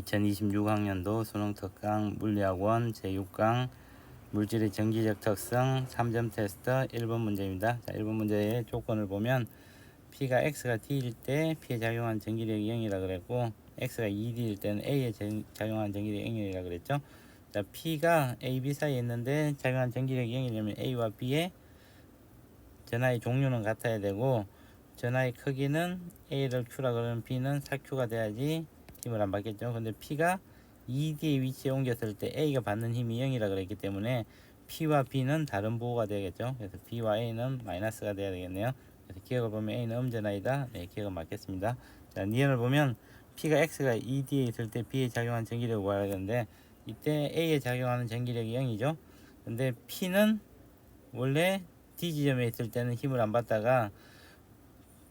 2026학년도 수능 특강 물리학원 제6강 물질의 정기적 특성 3점 테스트 1번 문제입니다. 자, 1번 문제의 조건을 보면 P가 X가 D일 때 P에 작용한 전기력이 0이라 그랬고 X가 2D일 때는 A에 작용한 전기력이 0이라 그랬죠. 자, P가 A, B 사이에 있는데 작용한 전기력이 0이려면 A와 B의 전하의 종류는 같아야 되고 전하의 크기는 A를 Q라 그러면 B는 4Q가 돼야지 힘을 안 받겠죠. 근데 P가 2D의 위치에 옮겼을 때 A가 받는 힘이 0이라 그랬기 때문에 P와 B는 다른 부호가 되겠죠. 그래서 B와 A는 마이너스가 돼야 되겠네요. 그래서 기억을 보면 A는 음전하이다. 네, 기억은 맞겠습니다. 자, 니은을 보면 P가 X가 2D에 있을 때 B에 작용한 전기력을 구하야 되는데 이때 A에 작용하는 전기력이 0이죠. 근데 P는 원래 D 지점에 있을 때는 힘을 안 받다가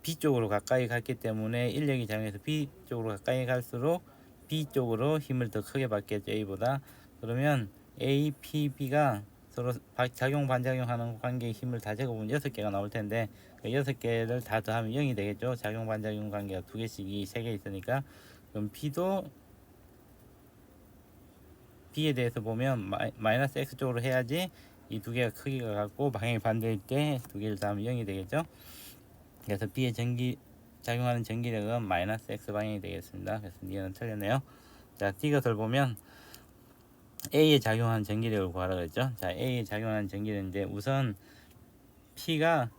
B 쪽으로 가까이 갔기 때문에 인력이 작용해서 B 쪽으로 가까이 갈수록 B 쪽으로 힘을 더 크게 받겠죠. A보다. 그러면 A, P, B가 서로 작용 반작용하는 관계의 힘을 다 적어보면 6개가 나올 텐데 그 6개를 다 더하면 0이 되겠죠. 작용 반작용 관계가 2개씩이 3개 있으니까 그럼 B도 B에 대해서 보면 마이너스 X 쪽으로 해야지 이 두 개가 크기가 같고 방향이 반대일 때 두 개를 더하면 0이 되겠죠. 그래서 B에 작용하는 전기력은 마이너스 X 방향이 되겠습니다. 그래서 니은 틀렸네요. 자, D것을 보면 A에 작용하는 전기력을 구하라 그랬죠. 자, A에 작용하는 전기력인데 우선 P가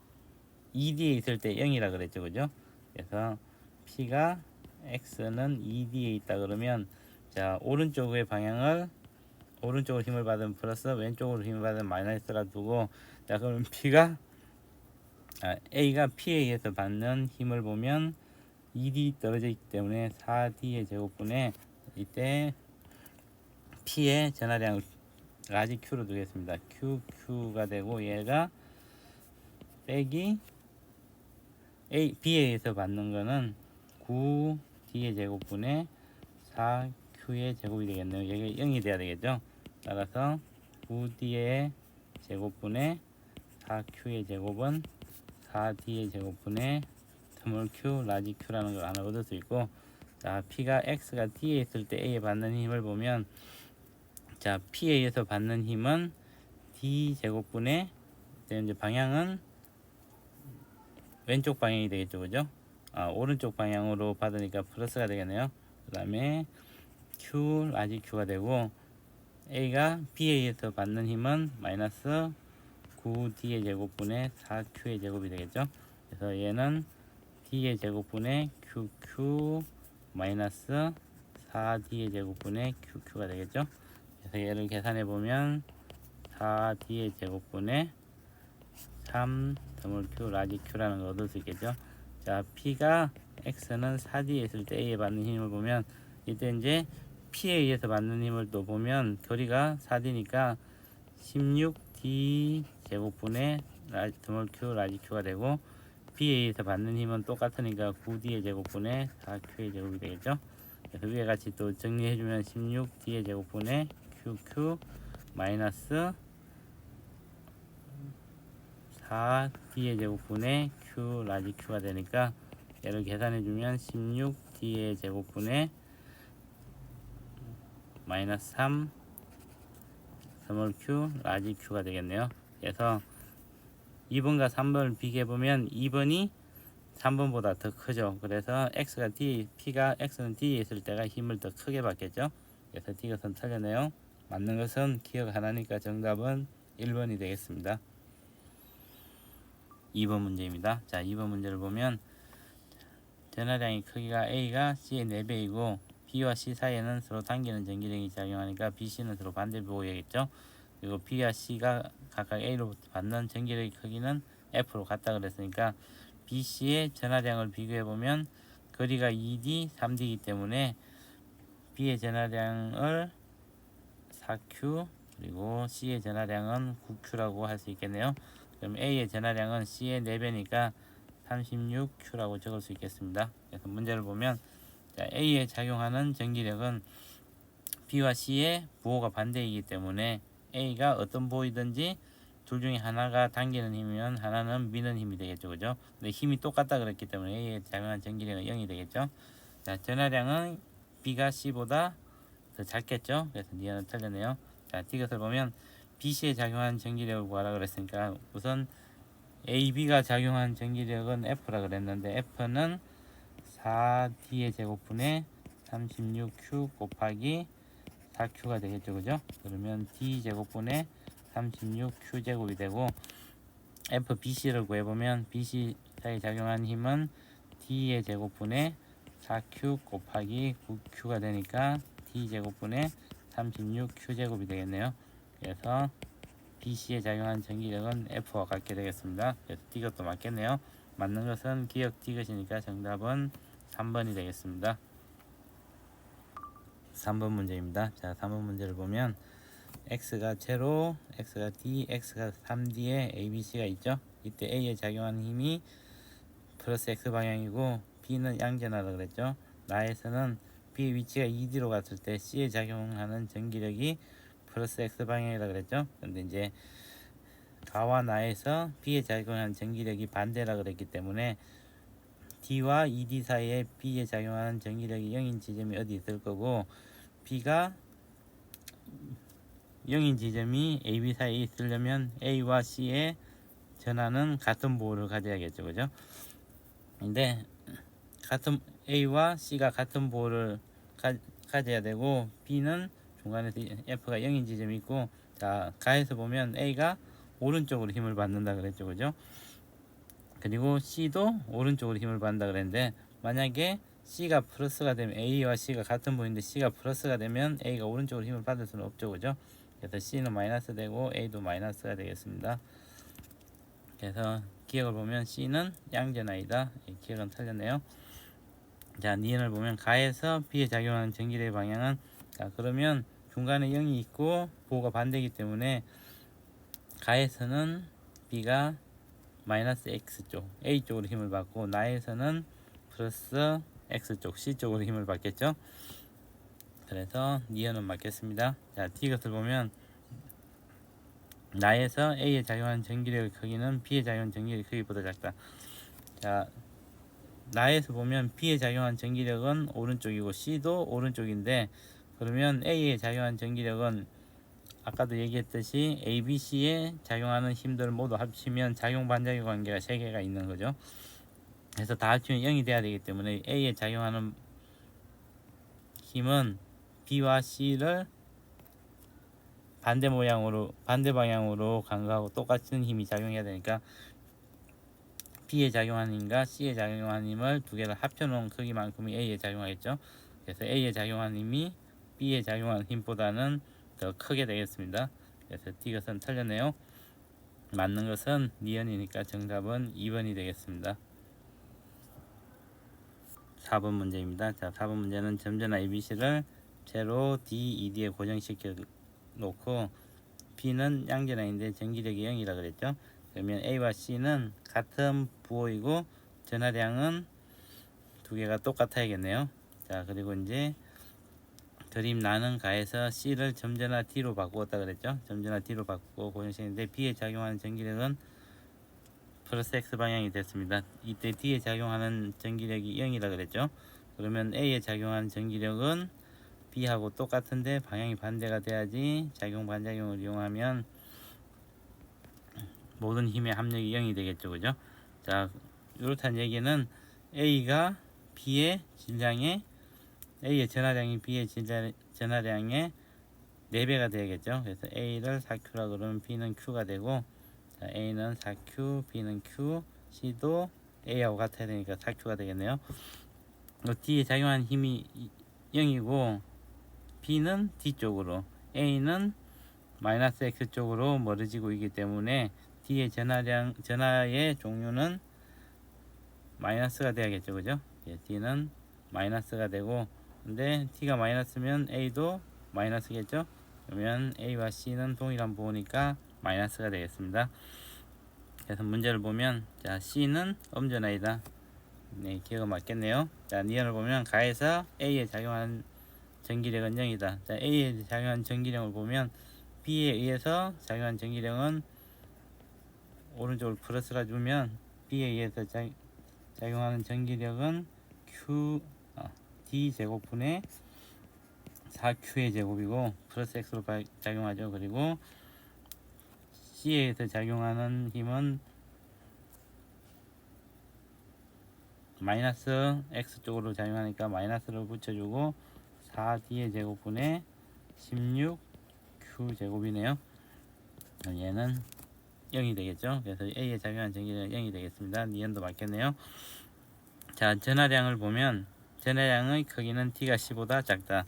2D에 있을 때 0이라 그랬죠. 그죠? 그래서 P가 X는 2D에 있다 그러면 자, 오른쪽의 방향을 오른쪽으로 힘을 받으면 플러스 왼쪽으로 힘을 받으면 마이너스라 두고 자, 그럼 A가 P에 의해서 받는 힘을 보면 2D 떨어져 있기 때문에 4D의 제곱분에 이때 P의 전하량을 라지 Q로 두겠습니다. Q가 되고 얘가 빼기 B에 의해서 받는 거는 9D의 제곱분에 4Q의 제곱이 되겠네요. 이게 0이 돼야 되겠죠. 따라서 9D의 제곱분에 4Q의 제곱은 4D의 제곱분에 스몰 q, 라지 q라는 걸 하나 얻을 수 있고 자, P가 X가 D에 있을 때 A에 받는 힘을 보면 자, P에 의해서 받는 힘은 D 제곱분에 이제 방향은 왼쪽 방향이 되겠죠. 그죠? 오른쪽 방향으로 받으니까 플러스가 되겠네요. 그 다음에 Q, 라지 Q가 되고 A가 B에 의해서 받는 힘은 마이너스 9D의 제곱분에 4Q의 제곱이 되겠죠. 그래서 얘는 D의 제곱분에 QQ 마이너스 4D의 제곱분에 QQ가 되겠죠. 그래서 얘를 계산해 보면 4D의 제곱분에 3 Q 라지 Q라는 걸 얻을 수 있겠죠. 자, P가 X는 4D에 있을 때 A에 받는 힘을 보면 이때 이제 P에 의해서 받는 힘을 또 보면 거리가 4D니까 16D 제곱분에 Q 라지 Q가 되고 B에 의해서 받는 힘은 똑같으니까 9D의 제곱분에 4Q의 제곱이 되겠죠. 그래서 위에 같이 또 정리해주면 16D의 제곱분에 QQ 마이너스 4D의 제곱분에 Q 라지 Q가 되니까 얘를 계산해주면 16D의 제곱분에 마이너스 3 스몰 Q 라지 Q가 되겠네요. 그래서 2번과 3번을 비교해보면 2번이 3번보다 더 크죠. 그래서 P가 X는 D에 있을 때가 힘을 더 크게 받겠죠. 그래서 D것은 틀렸네요. 맞는 것은 기억 하나니까 정답은 1번이 되겠습니다. 2번 문제입니다. 자, 2번 문제를 보면 전하량의 크기가 A가 C의 4배이고 B와 C 사이에는 서로 당기는 전기력이 작용하니까 BC는 서로 반대 부호이겠죠. 그리고 B와 C가 각각 A로부터 받는 전기력의 크기는 F로 같다 그랬으니까 BC의 전하량을 비교해보면 거리가 2D, 3D이기 때문에 B의 전하량을 4Q 그리고 C의 전하량은 9Q라고 할 수 있겠네요. 그럼 A의 전하량은 C의 4배니까 36Q라고 적을 수 있겠습니다. 그래서 문제를 보면 자, A에 작용하는 전기력은 B와 C의 부호가 반대이기 때문에 A가 어떤 부호이든지 둘 중에 하나가 당기는 힘이면 하나는 미는 힘이 되겠죠. 그죠? 근데 힘이 똑같다 그랬기 때문에 A에 작용한 전기력은 0이 되겠죠. 자, 전하량은 B가 C보다 더 작겠죠. 그래서 니은은 틀렸네요. 자, 이것을 보면 BC에 작용한 전기력을 구하라 그랬으니까 우선 AB가 작용한 전기력은 F라 그랬는데 F는 4D의 제곱분의 36Q 곱하기 4Q가 되겠죠. 그죠? 그러면 D 제곱분의 36Q 제곱이 되고 FBC를 구해보면 BC 사이에 작용한 힘은 D의 제곱분의 4Q 곱하기 9Q가 되니까 D 제곱분의 36Q 제곱이 되겠네요. 그래서 BC에 작용한 전기력은 F와 같게 되겠습니다. 그래서 D것도 맞겠네요. 맞는 것은 기억 D것이니까 정답은 3번이 되겠습니다. 3번 문제입니다. 자, 3번 문제를 보면 X가 제로, X가 D, X가 3D에 ABC가 있죠. 이때 A에 작용하는 힘이 플러스 X 방향이고 B는 양전하라 그랬죠. 나에서는 B의 위치가 2D로 갔을 때 C에 작용하는 전기력이 플러스 X 방향이라 그랬죠. 근데 이제 가와 나에서 B에 작용하는 전기력이 반대라 그랬기 때문에 D와 2D 사이에 B에 작용하는 전기력이 0인 지점이 어디 있을 거고 B가 0인 지점이 AB 사이에 있으려면 A와 C의 전하는 같은 보호를 가져야겠죠. 그죠? 근데 같은 A와 C가 같은 보호를 가져야 되고 B는 중간에서 F가 0인 지점이 있고 자, 가에서 보면 A가 오른쪽으로 힘을 받는다 그랬죠. 그죠? 그리고 C도 오른쪽으로 힘을 받는다 그랬는데 만약에 C가 플러스가 되면 A와 C가 같은 보인데 C가 플러스가 되면 A가 오른쪽으로 힘을 받을 수는 없죠. 그죠? 그래서 C는 마이너스 되고 A도 마이너스가 되겠습니다. 그래서 기억을 보면 C는 양전하이다. 기억은 틀렸네요. 자, 니은을 보면 가에서 B에 작용하는 전기력의 방향은 자, 그러면 중간에 0이 있고 보호가 반대이기 때문에 가에서는 B가 마이너스 X쪽 A쪽으로 힘을 받고 나에서는 플러스 X쪽 C쪽으로 힘을 받겠죠. 그래서 니은은 맞겠습니다. 자, D것을 보면 나에서 A에 작용하는 전기력의 크기는 B에 작용하는 전기력의 크기보다 작다. 자, 나에서 보면 B에 작용한 전기력은 오른쪽이고 C도 오른쪽인데 그러면 A에 작용한 전기력은 아까도 얘기했듯이 A, B, C에 작용하는 힘들을 모두 합치면 작용 반작용 관계가 3개가 있는 거죠. 그래서 다 합치면 0이 돼야 되기 때문에 A에 작용하는 힘은 B와 C를 반대 방향으로 간거하고 똑같은 힘이 작용해야 되니까 B에 작용하는 힘과 C에 작용하는 힘을 두 개를 합쳐놓은 크기만큼이 A에 작용하겠죠. 그래서 A에 작용하는 힘이 B에 작용하는 힘보다는 더 크게 되겠습니다. 그래서 D것은 틀렸네요. 맞는 것은 니은이니까 정답은 2번이 되겠습니다. 4번 문제입니다. 자, 4번 문제는 점전화 ABC를 제로 D, 2D에 고정시켜 놓고 B는 양전화인데 전기력이 0이라 그랬죠. 그러면 A와 C는 같은 부호이고 전하량은 두 개가 똑같아야겠네요. 자, 그리고 이제 그림 나는 가에서 C를 점전화 D로 바꾸었다 그랬죠. 점전화 D로 바꾸고 고정시켰는데 B에 작용하는 전기력은 플러스 X 방향이 됐습니다. 이때 D에 작용하는 전기력이 0이라 그랬죠. 그러면 A에 작용하는 전기력은 B하고 똑같은데 방향이 반대가 돼야지 작용 반작용을 이용하면 모든 힘의 합력이 0이 되겠죠. 그죠? 자, 이렇다는 얘기는 A가 B의 질량에 A의 전하량이 B의 전하량의 4배가 되겠죠. 그래서 A를 4Q라 그러면 B는 Q가 되고 자, A는 4Q, B는 Q, C도 A하고 같아야 되니까 4Q가 되겠네요. D에 작용하는 힘이 0이고 B는 D쪽으로 A는 마이너스 X 쪽으로 멀어지고 있기 때문에 D의 전하의 종류는 마이너스가 돼야겠죠. 그죠? 예, D는 마이너스가 되고 근데 T가 마이너스면 A도 마이너스겠죠. 그러면 A와 C는 동일한 부호니까 마이너스가 되겠습니다. 그래서 문제를 보면 자, C는 엄전하이다. 네, 기억은 맞겠네요. 자, 니은을 보면 가에서 A에 작용하는 전기력은 0이다. 자, A에 작용하는 전기력을 보면 B에 의해서 작용하는 전기력은 오른쪽으로 플러스가 주면 B에 의해서 작용하는 전기력은 D 제곱분의 4Q의 제곱이고 플러스 X로 작용하죠. 그리고 C에서 작용하는 힘은 마이너스 X 쪽으로 작용하니까 마이너스를 붙여주고 4D의 제곱분의 16Q 제곱이네요. 얘는 0이 되겠죠. 그래서 A에 작용한 전기는 0이 되겠습니다. 니은도 맞겠네요. 자, 전하량을 보면 전하량의 크기는 T가 C보다 작다.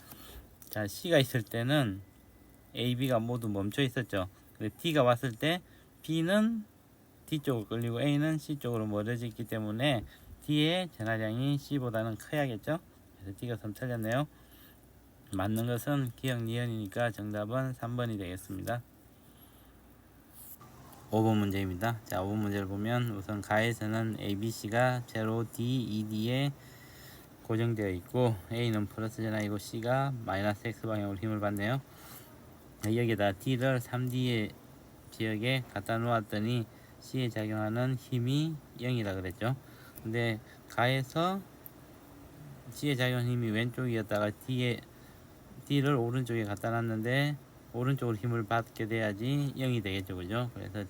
자, C가 있을 때는 A, B가 모두 멈춰 있었죠. 근데 T가 왔을 때 B는 D 쪽으로 끌리고 A는 C 쪽으로 멀어져 있기 때문에 T의 전하량이 C보다는 커야겠죠. 그래서 T가 선 틀렸네요. 맞는 것은 기억 니은이니까 정답은 3번이 되겠습니다. 5번 문제입니다. 자, 5번 문제를 보면 우선 가에서는 ABC가 제로 D, ED에 고정되어 있고 A는 플러스 전하이고 C가 마이너스 X 방향으로 힘을 받네요. 여기에다 D를 3D의 지역에 갖다 놓았더니 C에 작용하는 힘이 0이라 그랬죠. 근데 가에서 C에 작용하는 힘이 왼쪽이었다가 D를 오른쪽에 갖다 놨는데 오른쪽으로 힘을 받게 돼야지 0이 되겠죠. 그죠? 그래서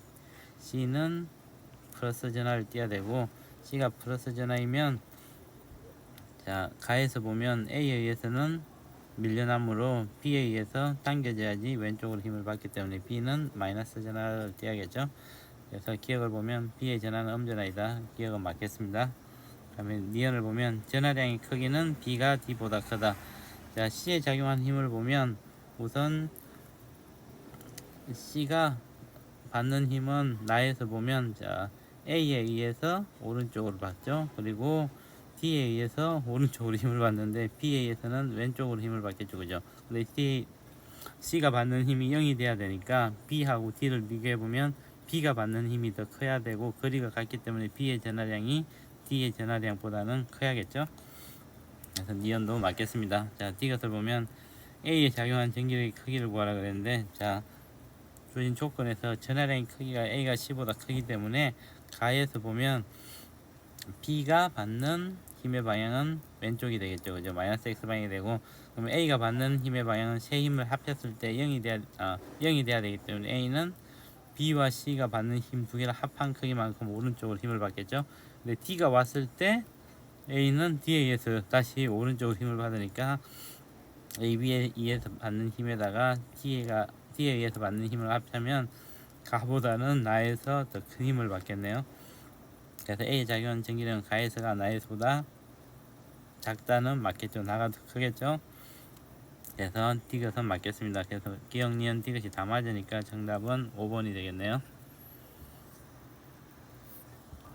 C는 플러스 전하를 띄어야 되고 C가 플러스 전하이면 자, 가에서 보면 A에 의해서는 밀려남으로 B에 의해서 당겨져야지 왼쪽으로 힘을 받기 때문에 B는 마이너스 전하를 띄어야겠죠. 그래서 기억을 보면 B의 전하는 음전하이다. 기억은 맞겠습니다. 다음에 니은을 보면 전하량의 크기는 B가 D보다 크다. 자, C에 작용한 힘을 보면 우선 C가 받는 힘은 나에서 보면 자, A에 의해서 오른쪽으로 받죠. 그리고 D에 의해서 오른쪽으로 힘을 받는데 B에 의해서는 왼쪽으로 힘을 받겠죠. 그죠? 근데 C가 받는 힘이 0이 돼야 되니까 B하고 D를 비교해 보면 B가 받는 힘이 더 커야 되고 거리가 같기 때문에 B의 전하량이 D의 전하량보다는 커야겠죠. 그래서 니은도 맞겠습니다. 자, D것을 보면 A에 작용한 전기력의 크기를 구하라 그랬는데 자, 주어진 조건에서 전하량의 크기가 A가 C보다 크기 때문에 가에서 보면 B가 받는 힘의 방향은 왼쪽이 되겠죠. 그죠? 마이너스 X 방향이 되고 그러면 A가 받는 힘의 방향은 세 힘을 합쳤을 때 0이 돼야 되기 때문에 A는 B와 C가 받는 힘 두 개를 합한 크기만큼 오른쪽으로 힘을 받겠죠. 근데 D가 왔을 때 A는 D에 의해서 다시 오른쪽으로 힘을 받으니까 AB에 의해서 받는 힘에다가 D에 의해서 받는 힘을 합하면 가보다는 나에서 더 큰 힘을 받겠네요. 그래서 A에 작용하는 전기력은 가에서가 나에서보다 작다는 맞겠죠. 나가 더 크겠죠. 그래서 D것은 맞겠습니다. 그래서 기억, 니은, D것이 다 맞으니까 정답은 5번이 되겠네요.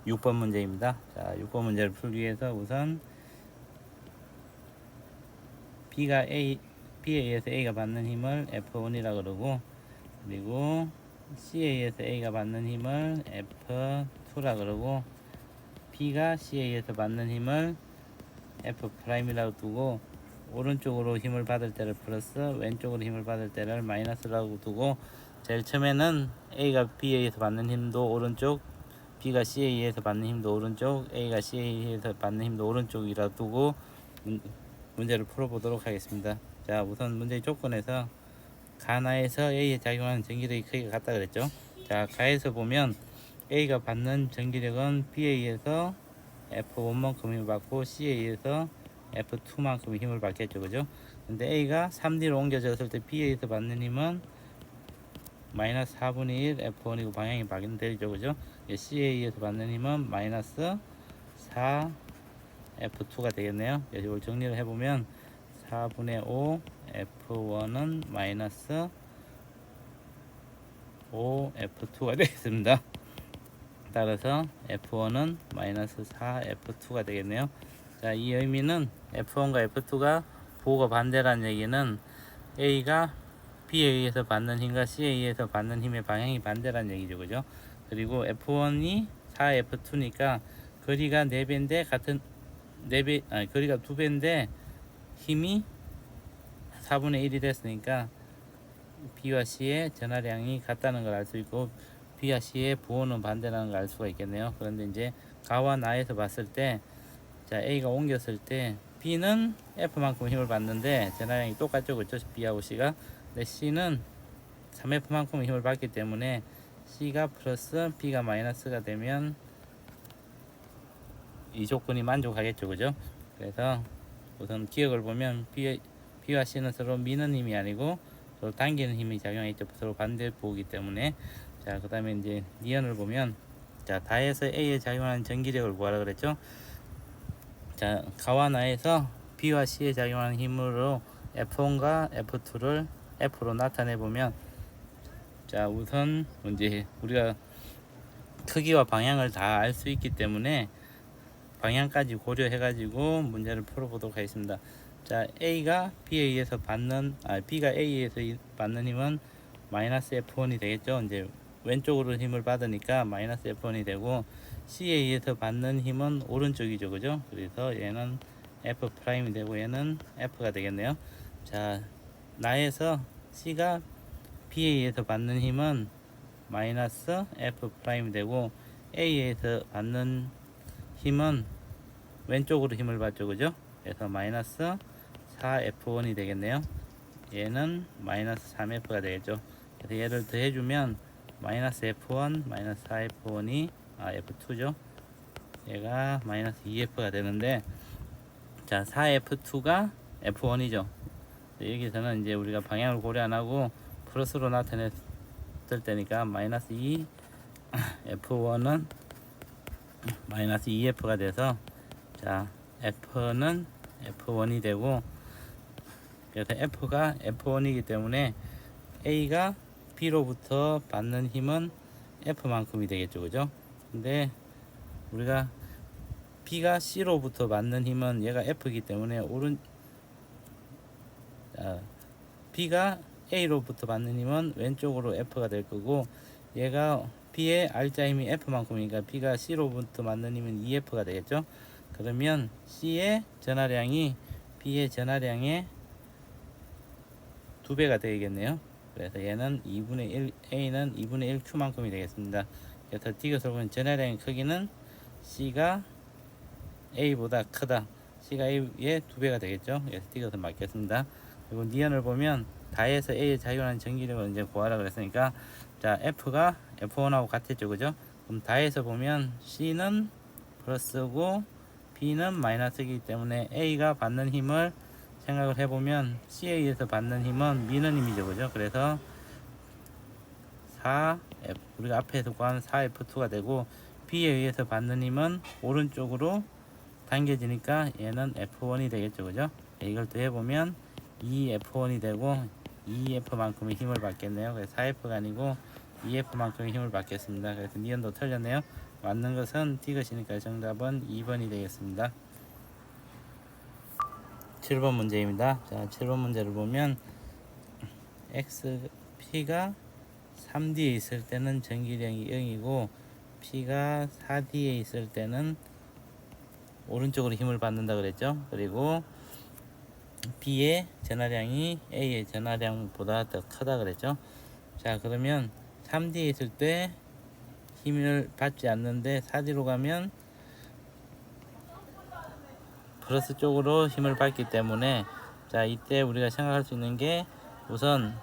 6번 문제입니다. 자, 6번 문제를 풀기 위해서 우선 B에 의해서 A가 받는 힘을 F1이라 그러고 그리고 C에 의해서 A가 받는 힘을 F2라 그러고 B가 C에 의해서 받는 힘을 F'이라고 두고 오른쪽으로 힘을 받을 때를 플러스 왼쪽으로 힘을 받을 때를 마이너스라고 두고 제일 처음에는 A가 B에 의해서 받는 힘도 오른쪽 B가 C에 의해서 받는 힘도 오른쪽 A가 C에 의해서 받는 힘도 오른쪽이라 두고 문제를 풀어보도록 하겠습니다. 자, 우선 문제의 조건에서 가나에서 A에 작용하는 전기력의 크기가 같다 그랬죠. 자, 가에서 보면 A가 받는 전기력은 B에 의해서 F1만큼 힘을 받고 C에 의해서 F2만큼 힘을 받겠죠. 그죠? 근데 A가 3D로 옮겨졌을 때 B에 의해서 받는 힘은 마이너스 4분의 1 F1이고 방향이 반대죠. 그죠? C에 의해서 받는 힘은 마이너스 4 F2가 되겠네요. 이걸 정리를 해보면 4분의 5 F1은 마이너스 5 F2가 되겠습니다. 따라서 F1은 마이너스 4 F2가 되겠네요. 자, 이 의미는 F1과 F2가 부호가 반대라는 얘기는 A가 B에 의해서 받는 힘과 C에 의해서 받는 힘의 방향이 반대라는 얘기죠. 그죠? 그리고 F1이 4F2니까 거리가 4배인데 거리가 2배인데 힘이 4분의 1이 됐으니까 B와 C의 전하량이 같다는 걸 알 수 있고 B와 C의 부호는 반대라는 걸 알 수가 있겠네요. 그런데 이제 가와 나에서 봤을 때 자, A가 옮겼을 때 B는 F만큼 힘을 받는데 전하량이 똑같죠, 그렇죠? B하고 C가. 근데 C는 3F만큼 힘을 받기 때문에 C가 플러스 B가 마이너스가 되면 이 조건이 만족하겠죠, 그죠? 그래서 우선 기억을 보면 B와 C는 서로 미는 힘이 아니고 서로 당기는 힘이 작용하겠죠. 서로 반대보기 때문에. 자, 그 다음에 이제 니언을 보면, 자, 다에서 A에 작용하는 전기력을 구하라 그랬죠. 자, 가와 나에서 B와 C에 작용하는 힘으로 F1과 F2를 F로 나타내 보면, 자, 우선 이제 우리가 크기와 방향을 다 알 수 있기 때문에 방향까지 고려해 가지고 문제를 풀어보도록 하겠습니다. 자, A가 B에 의해서 B가 A에 의해서 받는 힘은 마이너스 F1이 되겠죠. 이제 왼쪽으로 힘을 받으니까 마이너스 F1이 되고, C에 의해서 받는 힘은 오른쪽이죠, 그죠? 그래서 얘는 F 프라임이 되고 얘는 F가 되겠네요. 자, 나에서 C가 B에 의해서 받는 힘은 마이너스 F 프라임이 되고, A에 의해서 받는 힘은 왼쪽으로 힘을 받죠, 그죠? 그래서 마이너스 4F1이 되겠네요. 얘는 마이너스 3F가 되겠죠. 그래서 얘를 더해주면 마이너스 F1 마이너스 4F1이 F2죠. 얘가 마이너스 2F가 되는데, 자, 4F2가 F1이죠. 여기서는 이제 우리가 방향을 고려 안 하고 플러스로 나타냈을 때니까 마이너스 2 F1은 마이너스 2F가 돼서, 자, F는 F1이 되고, 그래서 F가 F1이기 때문에 A가 B로부터 받는 힘은 F만큼이 되겠죠, 그죠? 근데 우리가 B가 C로부터 받는 힘은 얘가 F이기 때문에 B가 A로부터 받는 힘은 왼쪽으로 F가 될 거고, 얘가 B의 R자 힘이 F만큼이니까 B가 C로부터 받는 힘은 2F가 되겠죠. 그러면 C의 전하량이 B의 전하량의 2배가 되겠네요. 그래서 얘는 2분의 1, A는 2분의 1 Q만큼이 되겠습니다. 그래서 디귿을 보면 전하량의 크기는 C가 A보다 크다. C가 A의 2배가 되겠죠. 그래서 디귿을 맞겠습니다. 그리고 니언을 보면 다에서 A에 작용하는 전기력을 이제 구하라 그랬으니까, 자, F가 F1하고 같았죠, 그죠? 그럼 다에서 보면 C는 플러스고 B는 마이너스이기 때문에 A가 받는 힘을 생각을 해보면 C에 의해서 받는 힘은 미는 힘이죠, 그죠? 그래서 4F, 우리가 앞에서 구한 4F2가 되고, B에 의해서 받는 힘은 오른쪽으로 당겨지니까 얘는 F1이 되겠죠, 그죠? 이걸 더해보면 2F1이 되고 2F만큼의 힘을 받겠네요. 그래서 4F가 아니고 2F만큼의 힘을 받겠습니다. 그래서 니은도 틀렸네요. 맞는 것은 디귿이니까 정답은 2번이 되겠습니다. 7번 문제입니다. 자, 7번 문제를 보면 P가 3D에 있을 때는 전기량이 0이고 P가 4D에 있을 때는 오른쪽으로 힘을 받는다 그랬죠. 그리고 B의 전하량이 A의 전하량보다 더 크다 그랬죠. 자, 그러면 3D에 있을 때 힘을 받지 않는데 4D로 가면 플러스 쪽으로 힘을 받기 때문에, 자, 이때 우리가 생각할 수 있는 게, 우선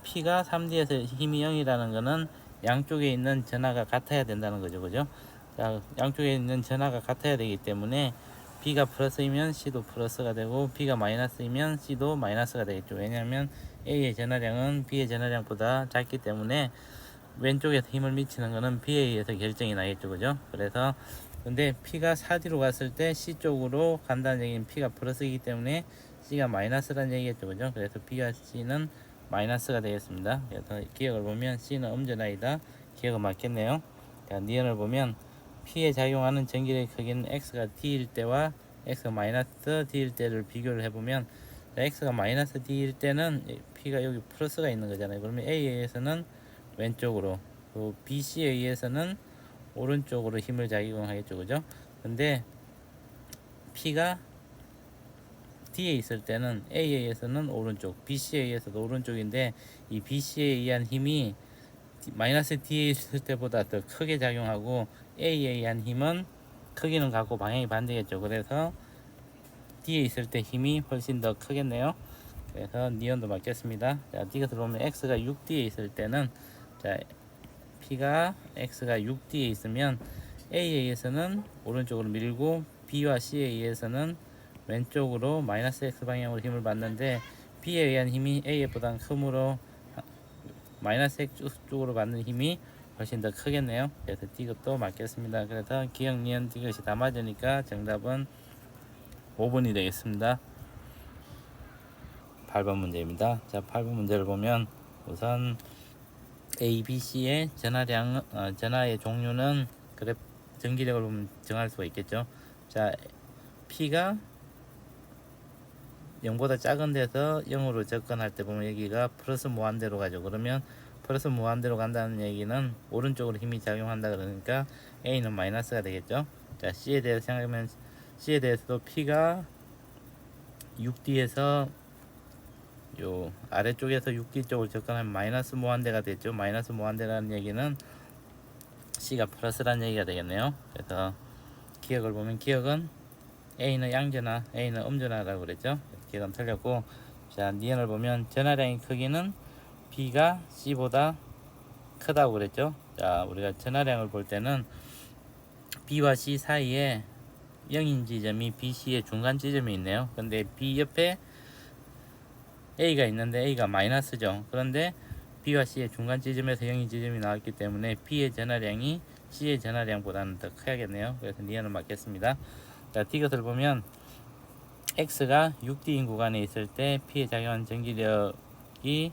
P가 3D에서 힘이 0이라는 거는 양쪽에 있는 전하가 같아야 된다는 거죠, 그죠? 자, 양쪽에 있는 전하가 같아야 되기 때문에 B가 플러스이면 C도 플러스가 되고 B가 마이너스이면 C도 마이너스가 되겠죠. 왜냐하면 A의 전하량은 B의 전하량보다 작기 때문에 왼쪽에서 힘을 미치는 거는 B에 의해서 결정이 나겠죠, 그죠? 그래서 근데 P가 4D로 갔을 때 C 쪽으로 간다는 얘기는 P가 플러스이기 때문에 C가 마이너스라는 얘기겠죠, 그죠? 그래서 B와 C는 마이너스가 되겠습니다. 그래서 기억을 보면 C는 음전하이다. 기억은 맞겠네요. 자, 니은을 보면 P에 작용하는 전기력의 크기는 X가 D일 때와 X가 마이너스 D일 때를 비교를 해보면, X가 마이너스 D일 때는 P가 여기 플러스가 있는 거잖아요. 그러면 A에 의해서는 왼쪽으로, 또 BC에 의해서는 오른쪽으로 힘을 작용하겠죠, 그죠? 근데 P가 D에 있을 때는 A에 의해서는 오른쪽, BC에 의해서도 오른쪽인데, 이 BC에 의한 힘이 마이너스 D에 있을 때보다 더 크게 작용하고 A에 의한 힘은 크기는 같고 방향이 반대겠죠. 그래서 D에 있을 때 힘이 훨씬 더 크겠네요. 그래서 니온도 맞겠습니다. 자, D가 들어오면 X가 6D에 있을 때는, 자, P가 X가 6D에 있으면 A에 의해서는 오른쪽으로 밀고 B와 C에 의해서는 왼쪽으로 마이너스 X 방향으로 힘을 받는데, B에 의한 힘이 A보다 크므로 마이너스 X 쪽으로 받는 힘이 훨씬 더 크겠네요. 그래서 D것도 맞겠습니다. 그래서 기억, 니은, D것이 다 맞으니까 정답은 5번이 되겠습니다. 8번 문제입니다. 자, 8번 문제를 보면 우선 A, B, C의 전하의 종류는 그래프 전기력을 보면 정할 수가 있겠죠. 자, P가 0보다 작은 데서 0으로 접근할 때 보면 여기가 플러스 무한대로 가죠. 그러면 플러스 무한대로 간다는 얘기는 오른쪽으로 힘이 작용한다 그러니까 A는 마이너스가 되겠죠. 자, C에 대해서 생각하면 C에 대해서도 P가 6D에서 요 아래쪽에서 6D 쪽으로 접근하면 마이너스 무한대가 되죠. 마이너스 무한대라는 얘기는 C가 플러스라는 얘기가 되겠네요. 그래서 기억을 보면 기억은 A는 양전화, A는 음전화라고 그랬죠. 기억은 틀렸고, 자, 니은을 보면 전하량의 크기는 B가 C보다 크다고 그랬죠. 자, 우리가 전하량을 볼 때는 B와 C 사이에 0인 지점이 BC의 중간 지점이 있네요. 근데 B 옆에 A가 있는데 A가 마이너스죠. 그런데 B와 C의 중간 지점에서 0인 지점이 나왔기 때문에 B의 전하량이 C의 전하량보다는 더 커야겠네요. 그래서 니은을 맞겠습니다. 자, D것을 보면 X가 6D인 구간에 있을 때 P에 작용하는 전기력이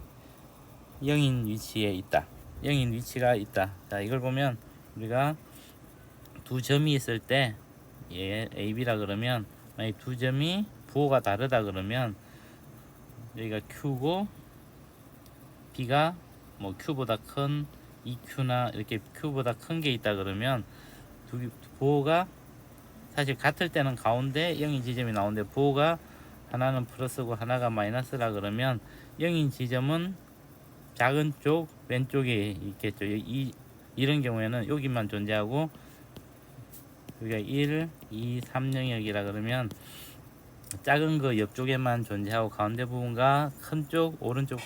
0인 위치에 있다. 0인 위치가 있다. 자, 이걸 보면 우리가 두 점이 있을 때 A, B라 그러면 만약 두 점이 부호가 다르다 그러면 여기가 Q고 B가 뭐 Q보다 큰 EQ나 이렇게 Q보다 큰 게 있다 그러면 두 부호가 사실 같을 때는 가운데 0인 지점이 나오는데 부호가 하나는 플러스고 하나가 마이너스라 그러면 0인 지점은 작은 쪽 왼쪽에 있겠죠. 이런 경우에는 여기만 존재하고 여기가 1, 2, 3 영역이라 그러면 작은 거 옆쪽에만 존재하고 가운데 부분과 큰 쪽 오른쪽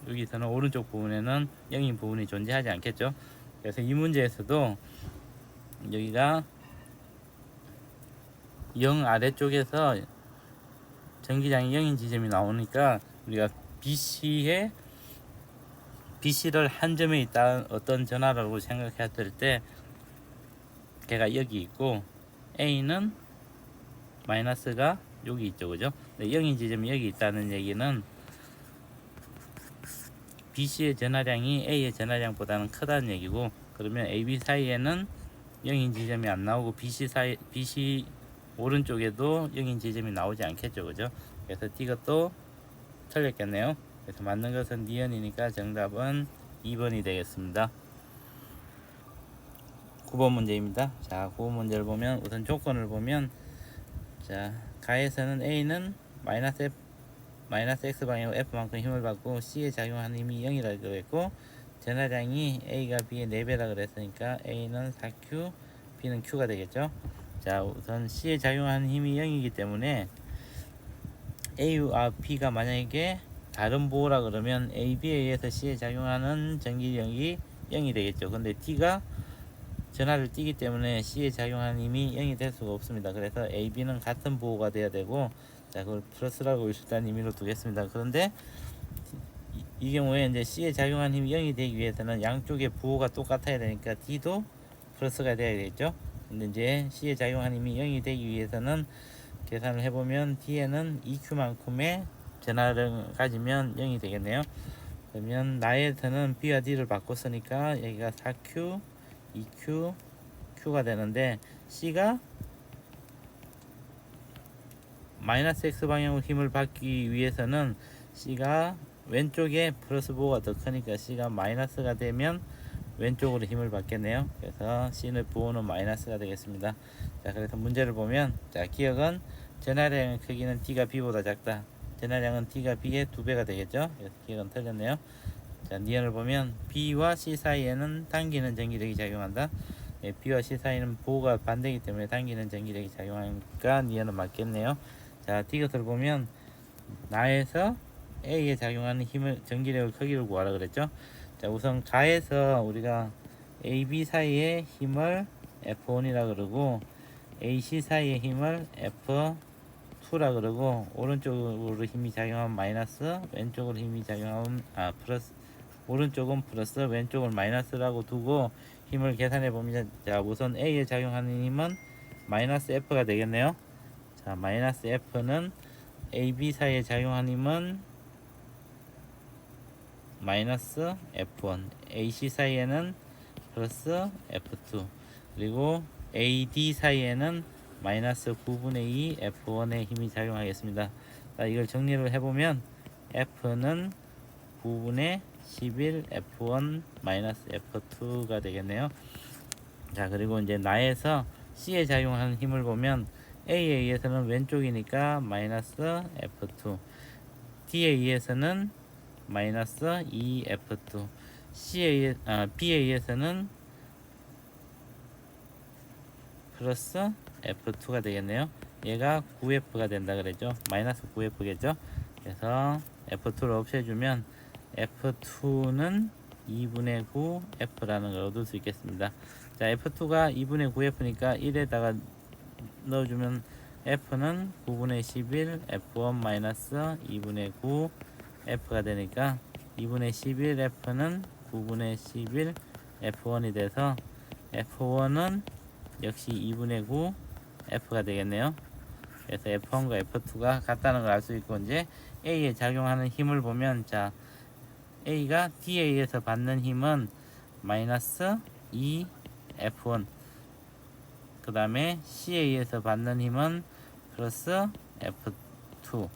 여기서는 오른쪽 부분에는 0인 부분이 존재하지 않겠죠. 그래서 이 문제에서도 여기가 0 아래쪽에서 전기장이 0인 지점이 나오니까 우리가 BC를 한 점에 있다 어떤 전하라고 생각했을 때 걔가 여기 있고 A는 마이너스가 여기 있죠, 그죠? 0인 지점이 여기 있다는 얘기는 BC의 전하량이 A의 전하량보다는 크다는 얘기고, 그러면 AB 사이에는 0인 지점이 안 나오고 BC 오른쪽에도 0인 지점이 나오지 않겠죠, 그죠? 그래서 D것도 틀렸겠네요. 그래서 맞는 것은 니은이니까 정답은 2번이 되겠습니다. 9번 문제입니다. 자, 9번 문제를 보면 우선 조건을 보면, 자, 가에서는 A는 마이너스 X 방향으로 F만큼 힘을 받고 C에 작용하는 힘이 0이라고 했고, 전하량이 A가 B의 4배라 그랬으니까 A는 4Q, B는 Q가 되겠죠. 자, 우선 C에 작용하는 힘이 0이기 때문에 A와 B가 만약에 다른 보호라 그러면 A, B에 의해서 C에 작용하는 전기력이 0이 되겠죠. 근데 D가 전하를 띄기 때문에 C에 작용하는 힘이 0이 될 수가 없습니다. 그래서 A, B는 같은 보호가 돼야 되고, 자, 그걸 플러스라고 일단 의미로 두겠습니다. 그런데 이 경우에 이제 C에 작용하는 힘이 0이 되기 위해서는 양쪽의 부호가 똑같아야 되니까 D도 플러스가 돼야 되겠죠. 근데 이제 C에 작용하는 힘이 0이 되기 위해서는 계산을 해보면 D에는 EQ만큼의 전하를 가지면 0이 되겠네요. 그러면 나에서는 B와 D를 바꿨으니까 여기가 4Q, EQ, Q가 되는데 C가 마이너스 X 방향으로 힘을 받기 위해서는 C가 왼쪽에 플러스 부호가 더 크니까 C가 마이너스가 되면 왼쪽으로 힘을 받겠네요. 그래서 C의 부호는 마이너스가 되겠습니다. 자, 그래서 문제를 보면, 자, 기억은 전하량의 크기는 D가 B보다 작다. 전하량은 D가 B의 2배가 되겠죠. 그래서 기억은 틀렸네요. 자, 니은을 보면 B와 C 사이에는 당기는 전기력이 작용한다. B와 C 사이는 부호가 반대이기 때문에 당기는 전기력이 작용하니까 니은은 맞겠네요. 자, 디귿을 보면 나에서 A에 작용하는 힘을 전기력을 크기를 구하라 그랬죠. 자, 우선 가에서 우리가 AB 사이의 힘을 F1이라 그러고 AC 사이의 힘을 F2라 그러고 오른쪽으로 힘이 작용하면 마이너스, 왼쪽으로 힘이 작용하면 플러스, 오른쪽은 플러스, 왼쪽은 마이너스라고 두고 힘을 계산해 보면, 자, 우선 A에 작용하는 힘은 마이너스 F가 되겠네요. 자, 마이너스 F는 AB 사이에 작용하는 힘은 마이너스 F1, AC 사이에는 플러스 F2, 그리고 AD 사이에는 마이너스 9분의 2 F1의 힘이 작용하겠습니다. 자, 이걸 정리를 해보면 F는 9분의 11 F1 마이너스 F2가 되겠네요. 자, 그리고 이제 나에서 C에 작용하는 힘을 보면 A에 의해서는 왼쪽이니까 마이너스 F2, D에 의해서는 마이너스 2F2, B에 의해서는 플러스 F2가 되겠네요. 얘가 9F가 된다 그랬죠. 마이너스 9F겠죠. 그래서 F2를 없애주면 F2는 2분의 9 F라는 걸 얻을 수 있겠습니다. 자, F2가 2분의 9F니까 1에다가 넣어주면 F는 9분의 11 F1 마이너스 2분의 9 F가 되니까 2분의 11 F는 9분의 11 F1이 돼서 F1은 역시 2분의 9 F가 되겠네요. 그래서 F1과 F2가 같다는 걸 알 수 있고, 이제 A에 작용하는 힘을 보면, 자, A가 D에 의해서 받는 힘은 마이너스 2 F1, 그 다음에 C에 의해서 받는 힘은 플러스 F2,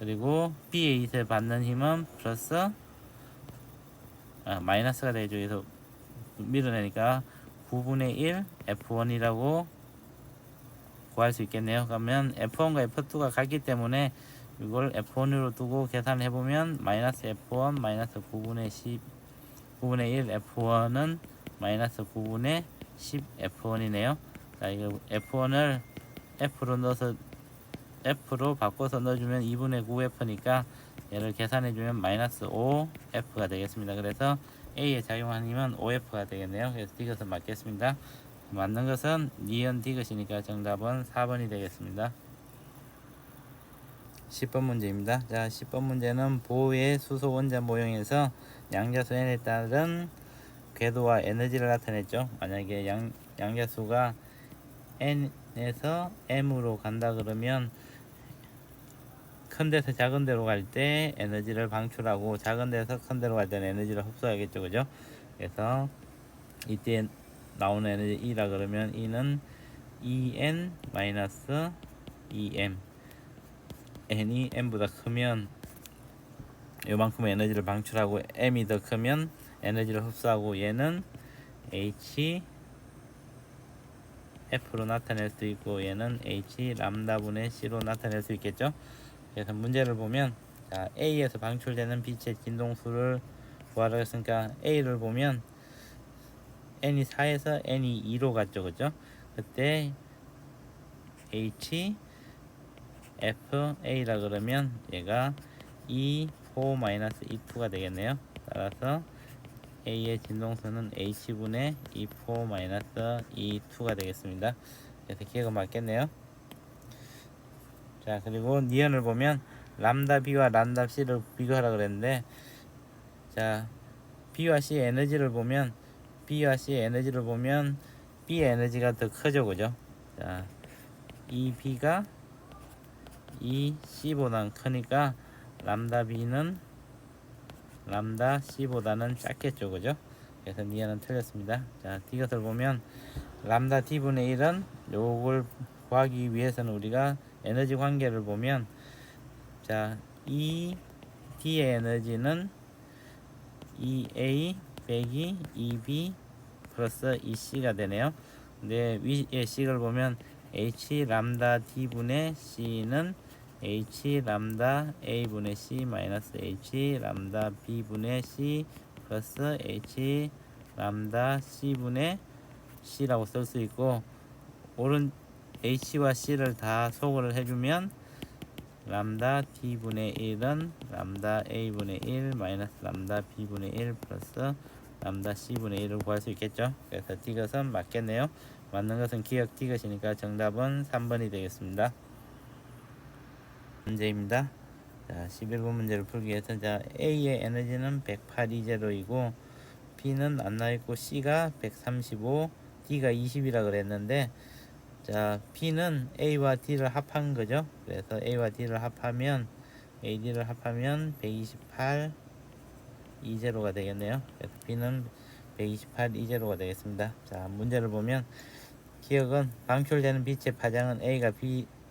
그리고 B에 의해서 받는 힘은 플러스 마이너스가 되죠. 그래서 밀어내니까 9분의 1 F1이라고 구할 수 있겠네요. 그러면 F1과 F2가 같기 때문에 이걸 F1으로 두고 계산을 해보면 마이너스 F1 마이너스 9분의 1 F1은 마이너스 9분의 10 F1이네요. 자, 이거 F1을 F로 바꿔서 넣어주면 2분의 9F니까 얘를 계산해주면 마이너스 5F가 되겠습니다. 그래서 A에 작용하는 힘은 5F가 되겠네요. 그래서 디귿은 맞겠습니다. 맞는 것은 니은 디귿이니까 정답은 4번이 되겠습니다. 10번 문제입니다. 자, 10번 문제는 보의 수소 원자 모형에서 양자수 n에 따른 궤도와 에너지를 나타냈죠. 만약에 양자수가 n에서 m으로 간다 그러면 큰 데서 작은 데로 갈 때 에너지를 방출하고 작은 데서 큰 데로 갈 때는 에너지를 흡수하겠죠. 그죠? 그래서 이때 나오는 에너지 E라 그러면 E는 En 마이너스 EM, N이 M보다 크면 요만큼 에너지를 방출하고 M이 더 크면 에너지를 흡수하고, 얘는 H F로 나타낼 수 있고 얘는 H 람다분의 C로 나타낼 수 있겠죠. 그래서 문제를 보면, 자, A에서 방출되는 빛의 진동수를 구하라 했으니까 A를 보면 N이 4에서 N이 2로 갔죠. 그죠? 그때 H F A라 그러면 얘가 E4 E2가 되겠네요. 따라서 A의 진동수는 H분의 E4 E2가 되겠습니다. 그래서 기억은 맞겠네요. 자, 그리고 니은을 보면 람다 B와 람다 C를 비교하라 그랬는데, 자, B와 C의 에너지를 보면 B의 에너지가 더 크죠. 그죠? 자, 이 B가 이 C보다는 크니까 람다 B는 람다 C보다는 작겠죠. 그죠? 그래서 니은은 틀렸습니다. 자, 디귿을 보면 람다 D분의 1은 요걸 구하기 위해서는 우리가 에너지 관계를 보면, 자, 이 D의 에너지는 EA 빼기 EB 플러스 EC가 되네요. 근데 위에 C를 보면 H 람다 D분의 C는 H 람다 A분의 C 마이너스 H 람다 B분의 C 플러스 H 람다 C분의 C라고 쓸 수 있고, 오른 H와 C를 다 소거를 해주면 람다 t분의 1은 람다 a분의 1 마이너스 람다 b분의 1 플러스 람다 c분의 1을 구할 수 있겠죠. 그래서 D것은 맞겠네요. 맞는 것은 기억 D것이니까 정답은 3번이 되겠습니다. 문제입니다. 자, 11번 문제를 풀기 위해서 자, A의 에너지는 108E0이고 B는 안 나와있고 C가 135, D가 20이라 그랬는데 자, B는 A와 D를 합한 거죠. 그래서 A와 D를 합하면 AD를 합하면 128 E0가 되겠네요. 그래서 B는 128 E0가 되겠습니다. 자, 문제를 보면 기억은 방출되는 빛의 파장은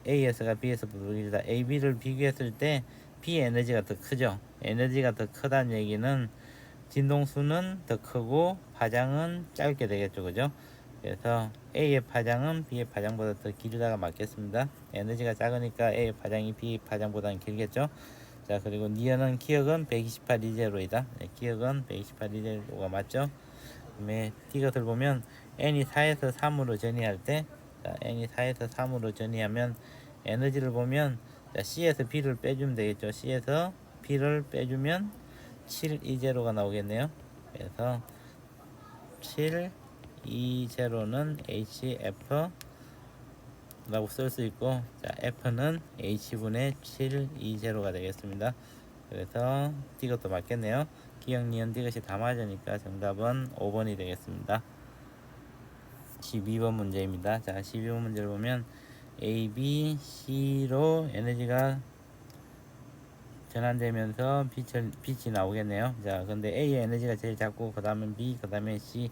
A에서가 B에서보다 길다. A, B를 비교했을 때 B의 에너지가 더 크죠. 에너지가 더 크다는 얘기는 진동수는 더 크고 파장은 짧게 되겠죠. 그죠? 그래서 A의 파장은 B의 파장보다 더 길다가 맞겠습니다. 에너지가 작으니까 A의 파장이 B 파장보다는 길겠죠. 자, 그리고 니은은 기억은 128 이제로이다. 네, 기억은 128 이제로가 맞죠. 그다음에 D것을 보면 n이 4에서 3으로 전이할 때 자, n이 4에서 3으로 전이하면 에너지를 보면 자, C에서 B를 빼주면 되겠죠. C에서 B를 빼주면 7 E0가 나오겠네요. 그래서 7 E0는 HF 라고 쓸 수 있고 자, F는 H분의 7 E0가 되겠습니다. 그래서 D것도 맞겠네요. 기억, 니은, D것이 다 맞으니까 정답은 5번이 되겠습니다. 12번 문제입니다. 자, 12번 문제를 보면 A, B, C로 에너지가 전환되면서 빛이 나오겠네요. 자, 근데 A의 에너지가 제일 작고 그 다음에 B, 그 다음에 C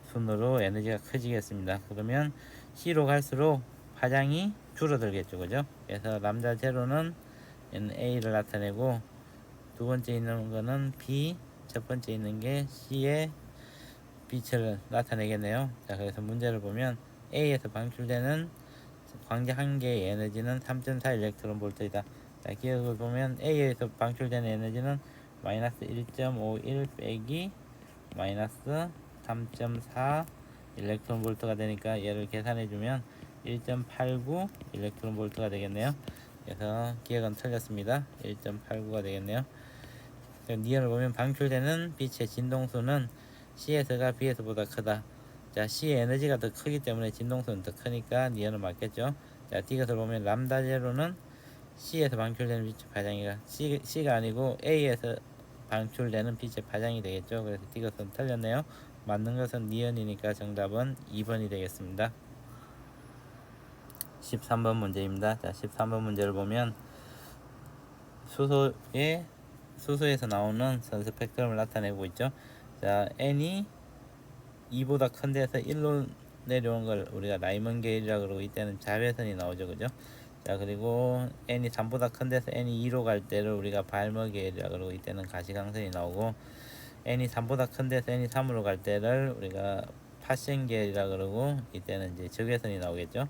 순으로 에너지가 커지겠습니다. 그러면 C로 갈수록 파장이 줄어들겠죠. 그죠? 그래서 람다 제로는 A를 나타내고 두 번째 있는 거는 B, 첫 번째 있는 게 C의 빛을 나타내겠네요. 자, 그래서 문제를 보면 A에서 방출되는 광재 한 개의 에너지는 3.4 일렉트론 볼트이다. 자, 기억을 보면 A에서 방출되는 에너지는 마이너스 1.51 빼기 마이너스 3.4 일렉트론 볼트가 되니까 얘를 계산해 주면 1.89 일렉트론 볼트가 되겠네요. 그래서 기억은 틀렸습니다. 1.89가 되겠네요. 니은을 보면 방출되는 빛의 진동수는 C에서가 B에서보다 크다. 자, C의 에너지가 더 크기 때문에 진동수는 더 크니까 니은은 맞겠죠. 자, D것을 보면 람다 제로는 C에서 방출되는 빛의 파장이가 C가 아니고 A에서 방출되는 빛의 파장이 되겠죠. 그래서 D것은 틀렸네요. 맞는 것은 니은이니까 정답은 2번이 되겠습니다. 13번 문제입니다. 자, 13번 문제를 보면 수소에서 나오는 선 스펙트럼을 나타내고 있죠. 자, n이 2보다 큰 데서 1로 내려온 걸 우리가 라이먼 게일이라 그러고 이때는 자외선이 나오죠. 그죠? 자, 그리고 n이 3보다 큰 데서 n이 2로 갈 때를 우리가 발머 게일이라 그러고 이때는 가시광선이 나오고 n이 3보다 큰 데서 n이 3으로 갈 때를 우리가 파션 게일이라 그러고 이때는 이제 적외선이 나오겠죠.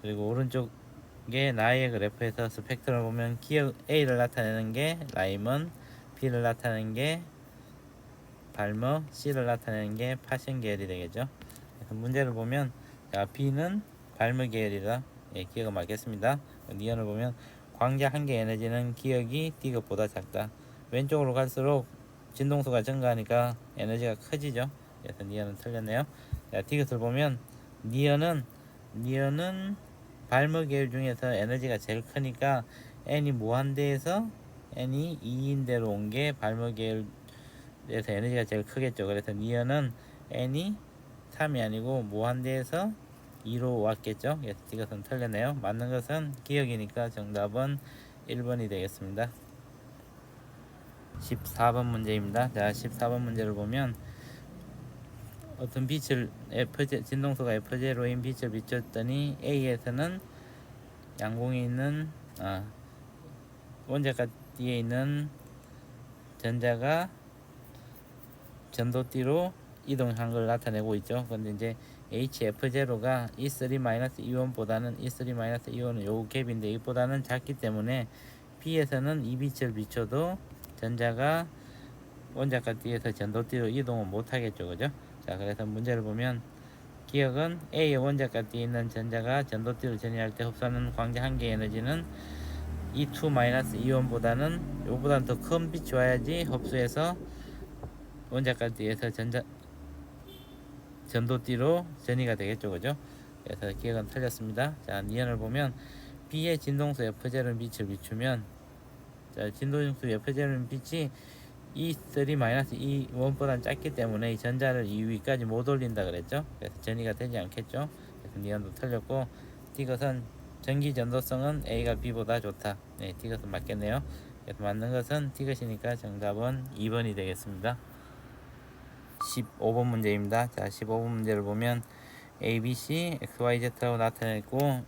그리고 오른쪽에 나의 그래프에서 스펙트럼을 보면 기억 A를 나타내는 게 라이먼, B를 나타내는 게 발머, C를 나타내는 게 파션 계열이 되겠죠. 그래서 문제를 보면 자, B는 발머 계열이다. 예, 기억은 맞겠습니다. 니은을 보면 광재 한 개 에너지는 기억이 D것보다 작다. 왼쪽으로 갈수록 진동수가 증가하니까 에너지가 커지죠. 그래서 니은은 틀렸네요. 자, D것을 보면 니은은 발머 계열 중에서 에너지가 제일 크니까 n이 무한대에서 n이 2인대로 온 게 발머 계열에서 에너지가 제일 크겠죠. 그래서 니은은 n이 3이 아니고 무한대에서 2로 왔겠죠. 그래서 이것은 틀렸네요. 맞는 것은 기억이니까 정답은 1번이 되겠습니다. 14번 문제입니다. 자, 14번 문제를 보면 어떤 빛을 진동수가 F0인 빛을 비췄더니 A에서는 양공에 있는 원자가 뒤에 있는 전자가 전도띠로 이동한 걸 나타내고 있죠. 근데 이제 HF0가 E3-E1보다는 E3-E1은 요 갭인데 이보다는 작기 때문에 B에서는 이 빛을 비춰도 전자가 원자가 뒤에서 전도띠로 이동을 못하겠죠. 그죠? 자, 그래서 문제를 보면 기억은 A의 원자가 뒤에 있는 전자가 전도띠로 전이할 때 흡수하는 광재 한 개의 에너지는 E2-E1보다는 요보다는 더 큰 빛이 와야지 흡수해서 원자까지에서 전도띠로 전이가 되겠죠, 그죠? 그래서 기억은 틀렸습니다. 자, 니언을 보면 B의 진동수 F제로는 빛을 비추면, 자, 진동수 F제로는 빛이 E3-E1보다는 작기 때문에 이 전자를 E 위까지 못 올린다 그랬죠. 그래서 전이가 되지 않겠죠. 그래서 니언도 틀렸고, D것은 전기 전도성은 A가 B보다 좋다. 네, D것은 맞겠네요. 그래서 맞는 것은 D것이니까 정답은 2번이 되겠습니다. 15번 문제입니다. 자, 15번 문제를 보면 A, B, C, X, Y, Z라고 나타냈고,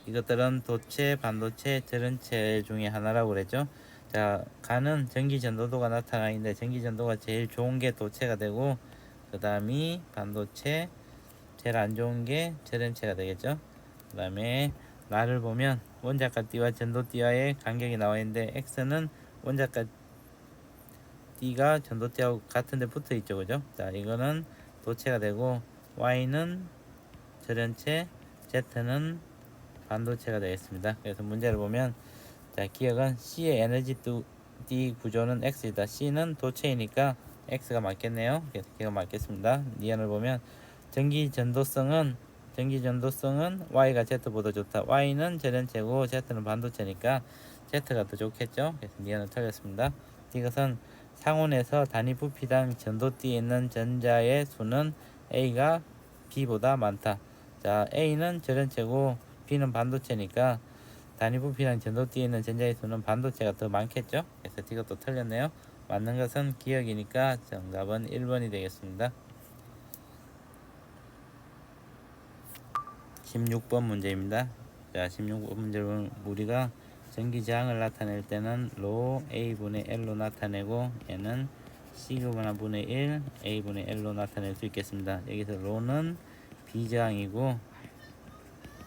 이것들은 도체, 반도체, 전체 중에 하나라고 그랬죠. 자, 가는 전기 전도도가 나타나 있는데 전기 전도가 제일 좋은 게 도체가 되고, 그 다음이 반도체, 제일 안 좋은 게 전체가 되겠죠. 그 다음에 나를 보면 원자가 띠와 전도띠와의 간격이 나와 있는데, X는 원자가 D가 전도띠하고 같은 데 붙어 있죠, 그죠? 자, 이거는 도체가 되고, Y는 전체, Z는 반도체가 되겠습니다. 그래서 문제를 보면, 자, 기억은 C의 에너지 D 구조는 X이다. C는 도체이니까 X가 맞겠네요. 그래서 기억 맞겠습니다. 니언을 보면 전기 전도성은 Y가 Z보다 좋다. Y는 전체고 Z는 반도체니까 Z가 더 좋겠죠. 그래서 니언을 틀렸습니다. 이것은 상온에서 단위 부피당 전도띠에 있는 전자의 수는 A가 B보다 많다. 자, A는 전체고 B는 반도체니까 단위 부피당 전도띠에 있는 전자의 수는 반도체가 더 많겠죠. 그래서 이것도 틀렸네요. 맞는 것은 기억이니까 정답은 1번이 되겠습니다. 16번 문제입니다. 자, 16번 문제는 우리가 전기저항을 나타낼 때는 로 A분의 L로 나타내고, 얘는 시그마 분의 1 A분의 L로 나타낼 수 있겠습니다. 여기서 로는 비저항이고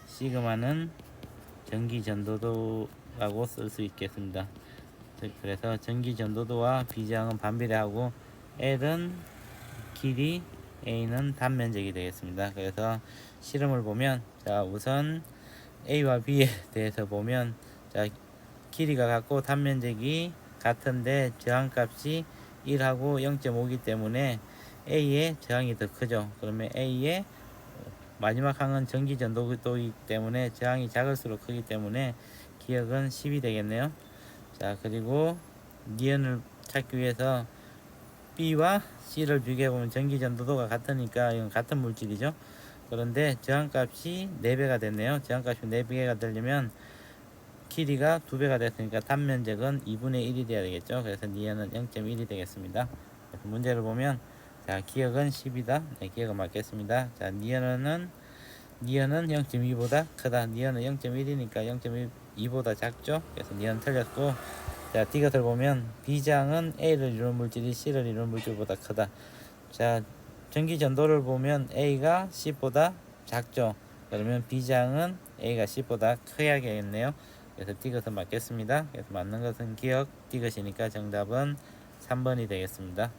시그마는 전기전도도라고 쓸 수 있겠습니다. 그래서 전기전도도와 비저항은 반비례하고 L은 길이, A는 단면적이 되겠습니다. 그래서 실험을 보면, 자, 우선 A와 B에 대해서 보면, 자, 길이가 같고 단면적이 같은데 저항값이 1하고 0.5이기 때문에 A의 저항이 더 크죠. 그러면 A의 마지막 항은 전기전도도이기 때문에 저항이 작을수록 크기 때문에 기억은 10이 되겠네요. 자, 그리고 니은을 찾기 위해서 B와 C를 비교해보면 전기전도도가 같으니까 이건 같은 물질이죠. 그런데 저항값이 4배가 됐네요. 저항값이 4배가 되려면 길이가 2배가 됐으니까 단면적은 2분의 1이 돼야 되겠죠. 그래서 니은은 0.1이 되겠습니다. 그래서 문제를 보면, 자, 기억은 10이다. 네, 기억은 맞겠습니다. 자, 니은은 0.2보다 크다. 니은은 0.1이니까 0.2보다 작죠. 그래서 니은 틀렸고, 자, D것을 보면 B장은 A를 이루는 물질이 C를 이루는 물질보다 크다. 자, 전기전도를 보면 A가 C보다 작죠. 그러면 B장은 A가 C보다 커야겠네요. 그래서 D것은 맞겠습니다. 그래서 맞는 것은 기억 D것이니까 정답은 3번이 되겠습니다.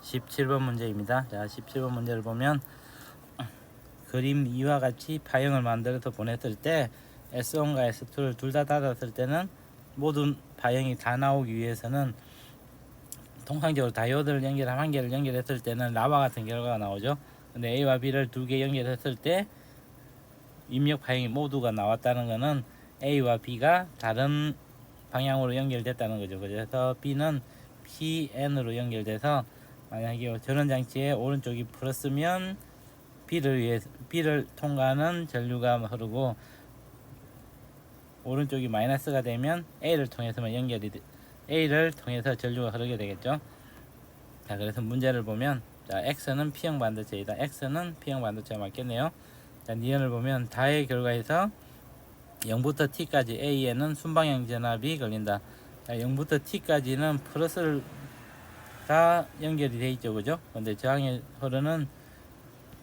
17번 문제입니다. 자, 17번 문제를 보면 그림 2와 같이 파형을 만들어서 보냈을 때 S1과 S2를 둘 다 닫았을 때는 모든 파형이 다 나오기 위해서는 통상적으로 다이오드를 연결한 한 개를 연결했을 때는 라와 같은 결과가 나오죠. 근데 A와 B를 두 개 연결했을 때 입력 파형이 모두가 나왔다는 것은 A와 B가 다른 방향으로 연결됐다는 거죠. 그래서 B는 PN으로 연결돼서 만약에 전원장치의 오른쪽이 플러스면 B를 통과하는 전류가 흐르고 오른쪽이 마이너스가 되면 A를 통해서 전류가 흐르게 되겠죠. 자, 그래서 문제를 보면, 자, X는 P형 반도체이다. X는 P형 반도체가 맞겠네요. 자, 니은을 보면 다의 결과에서 0부터 T까지 A에는 순방향 전압이 걸린다. 자, 0부터 T까지는 플러스가 연결이 돼 있죠, 그죠? 근데 저항에 흐르는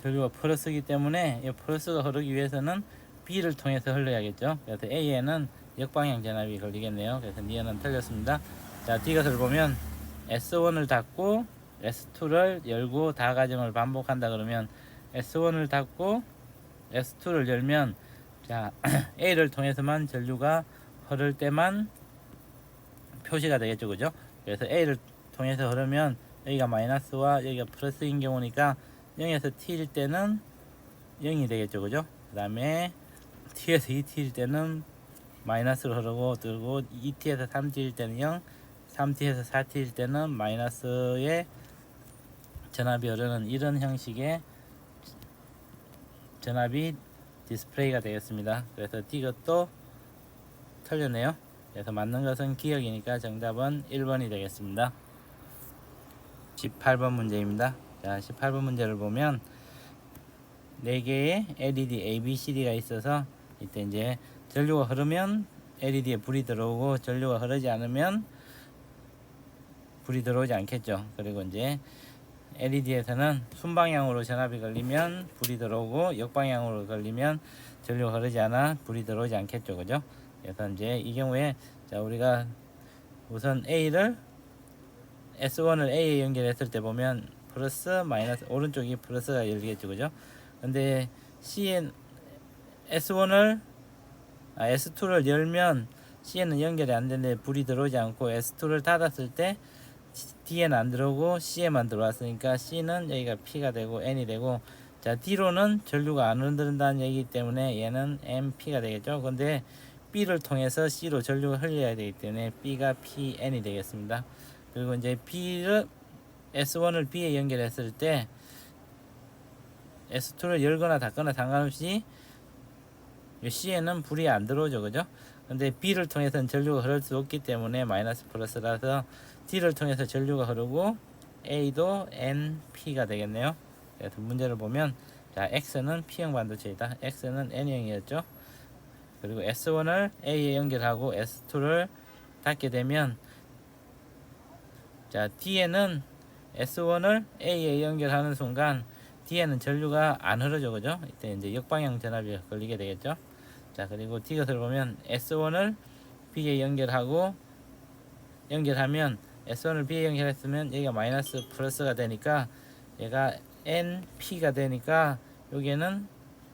전류가 플러스이기 때문에 이 플러스가 흐르기 위해서는 B를 통해서 흘러야겠죠. 그래서 A에는 역방향 전압이 걸리겠네요. 그래서 니은은 틀렸습니다. 자, D것을 보면 S1을 닫고 S2를 열고 다 과정을 반복한다 그러면 S1을 닫고 S2를 열면 자, A를 통해서만 전류가 흐를 때만 표시가 되겠죠, 그죠? 그래서 A를 통해서 흐르면 여기가 마이너스와 여기가 플러스인 경우니까 0에서 T일 때는 0이 되겠죠, 그죠? 그 다음에 T에서 2T일 때는 마이너스로 흐르고 그리고 2T에서 3T일 때는 0, 3T에서 4T일 때는 마이너스의 전압이 흐르는 이런 형식의 전압이 디스플레이가 되겠습니다. 그래서 이것도 틀렸네요. 그래서 맞는 것은 기억이니까 정답은 1번이 되겠습니다. 18번 문제입니다. 자, 18번 문제를 보면 4개의 LED A, B, C, D가 있어서 이때 이제 전류가 흐르면 LED에 불이 들어오고 전류가 흐르지 않으면 불이 들어오지 않겠죠. 그리고 이제 LED에서는 순방향으로 전압이 걸리면 불이 들어오고 역방향으로 걸리면 전류가 흐르지 않아 불이 들어오지 않겠죠, 그죠? 그래서 이제 이 경우에 자, 우리가 우선 A를 S1을 A에 연결했을 때 보면 플러스 마이너스 오른쪽이 플러스가 열리겠죠, 그죠? 근데 C엔 S2를 열면 C에는 연결이 안 되는데 불이 들어오지 않고 S2를 닫았을 때 D에는 안 들어오고 C에만 들어왔으니까 C는 여기가 P가 되고 N이 되고, 자, D로는 전류가 안 흐른다는 얘기이기 때문에 얘는 MP가 되겠죠. 근데 B를 통해서 C로 전류가 흘려야 되기 때문에 B가 PN이 되겠습니다. 그리고 이제 B를 S1을 B에 연결했을 때 S2를 열거나 닫거나 상관없이 C에는 불이 안 들어오죠, 그죠? 근데 B를 통해서는 전류가 흐를 수 없기 때문에 마이너스 플러스라서 D를 통해서 전류가 흐르고 A도 NP가 되겠네요. 그래서 문제를 보면 자, X는 P형 반도체이다. X는 N형이었죠. 그리고 S1을 A에 연결하고 S2를 닫게 되면 자, D에는 S1을 A에 연결하는 순간 D에는 전류가 안 흐르죠, 그죠? 이때 이제 역방향 전압이 걸리게 되겠죠. 자, 그리고 D것을 보면 S1을 B에 연결하면 S1을 B에 연결했으면 여기가 마이너스 플러스가 되니까 얘가 NP가 되니까 여기에는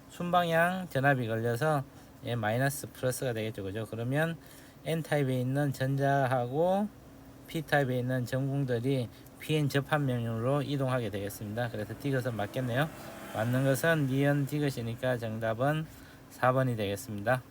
순방향 전압이 걸려서 얘 마이너스 플러스가 되겠죠, 그죠? 그러면 N타입에 있는 전자하고 P타입에 있는 전궁들이 PN 접합면으로 이동하게 되겠습니다. 그래서 D것은 맞겠네요. 맞는 것은 니은 D것이니까 정답은 4번이 되겠습니다.